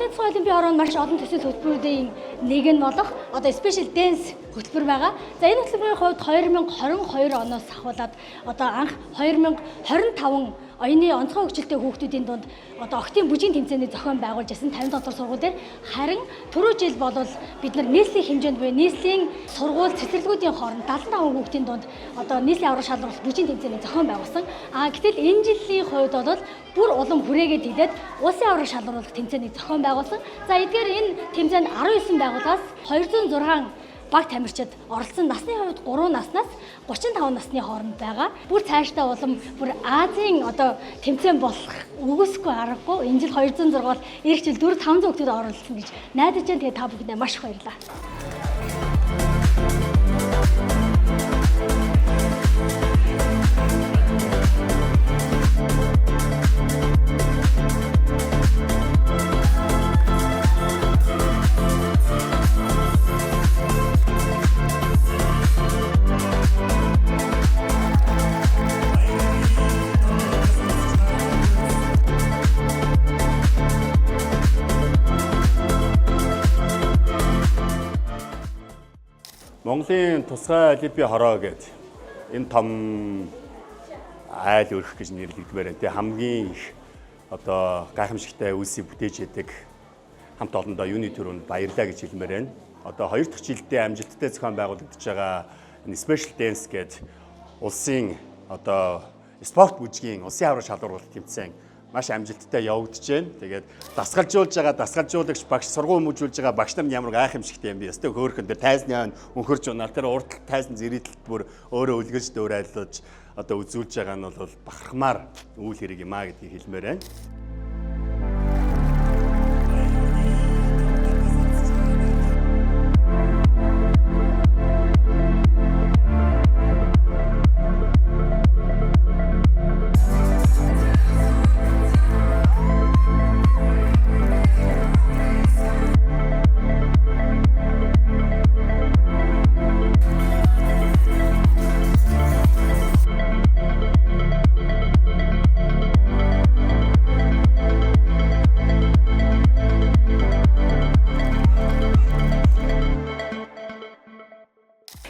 цэцгийн олимпийн ороонд маш олон төсөл хөтөлбөрүүдийн нэг нь болох одоо special dance хөтөлбөр байгаа. За энэ хөтөлбөрийн хувьд 2022 оноос ахуулаад одоо анх 2025 оюуны онцгой хөгжилтэй хүүхдүүдийн дунд одоо октийн бүжгийн тэмцээний зохион байгуулж байсан 50 дотор сургууль дээр харин түрүү жил болвол бид нар нийслэлийн хэмжээнд буюу нийслэлийн сургууль цэцэрлэгүүдийн хооронд 75 хүүхдийн дунд одоо нийслэлийн аврах шалралт бүжгийн тэмцээний зохион байгуулсан. Гэтэл энэ жилийн хувьд бол бүр улам хүрээгээд хилээд улсын аврах шалралт тэмцээний зохион байгуулсан. За эдгээр энэ тэмцээнд 19 байгууллагаас 206 баг тамирчид оролцсон. Насны хувьд 3 наснаас 35 насны хооронд байгаа. Бүр цаашдаа улам бүр Азийн одоо тэмцээн болох үгүйсгүй аргагүй. Энэ жил 206 бол эх жил 400-500 хүүхэд оролцсон гэж найдаж байна. Тэгээ та бүхэндээ маш их баярлалаа. Монголын тусгай олимпийн хороо гэдэг энэ том айл өрх гэж нэрлэгдмээр байна. Хамгийн их одоо гайхамшигтай үйлсийг бүтээж яадаг хамт олондоо юуны төрөнд баярлаа гэж хэлмээр байна. Одоо 2 дахь жилдээ амжилттай зохион байгуулагдаж байгаа энэ special dance гэдэг улсын одоо спорт бүжгийн улсын аврах шалралт тэмцээн маш амжилттай явагдаж байна. Тэгээд дасгалжуулж байгаа дасгалжуулагч багш сургууль хүмүүжүүлж байгаа багш нар ямар гайхамшигтай юм бэ? Өстой хөөрхөн дээр тайзны өнхөрж унаар тэр урд тайзан зэрэгэлт бүр өөрөө үлгэж дөөрайлуулж одоо үзүүлж байгаа нь бол бахархмаар үйл хэрэг юм а гэдгийг хэлмээр байна.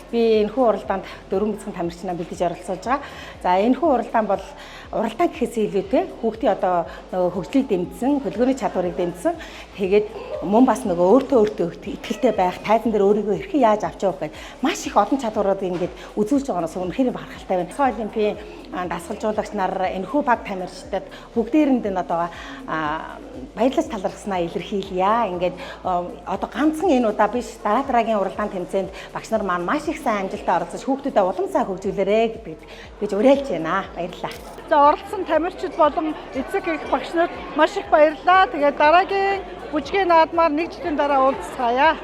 Би энэхүү уралдаанд 4 бяцхан тамирчнаа бэлдэж оролцож байгаа. За энэхүү уралдаан бол уралдаан гэхээс илүүтэй хүүхдийн одоо хөгжлийг дэмжсэн, хөдөлгөөний чадварыг дэмжсэн. Тэгээд мөн бас өөртөө итгэлтэй байх, тайзан дээр өөрийгөө хэрхэн яаж авч явах гэдэг маш их олон чадваруудыг ингээд үзүүлж байгаанаас үнэхээр бахархалтай байна. Тусгай олимпийн дасгалжуулагч нар энэхүү баг тамирчдад бүгдээрэнд нь одоо баярлаж талархснаа илэрхийлье. Ингээд одоо ганцхан энэ удаа биш, дараагийн уралдаан тэмцээнд багш нар маань маш их сайн амжилттай оролцож хүүхдүүдэд улам сайн хөгжүүлээрэй гэж уриалж байна. Баярлалаа. За оролцсон тамирчид болон эцэг эх багш нарт маш их баярлалаа. Тэгээд дараагийн бүжгийн наадмаар 1 жилийн дараа уулзцаая.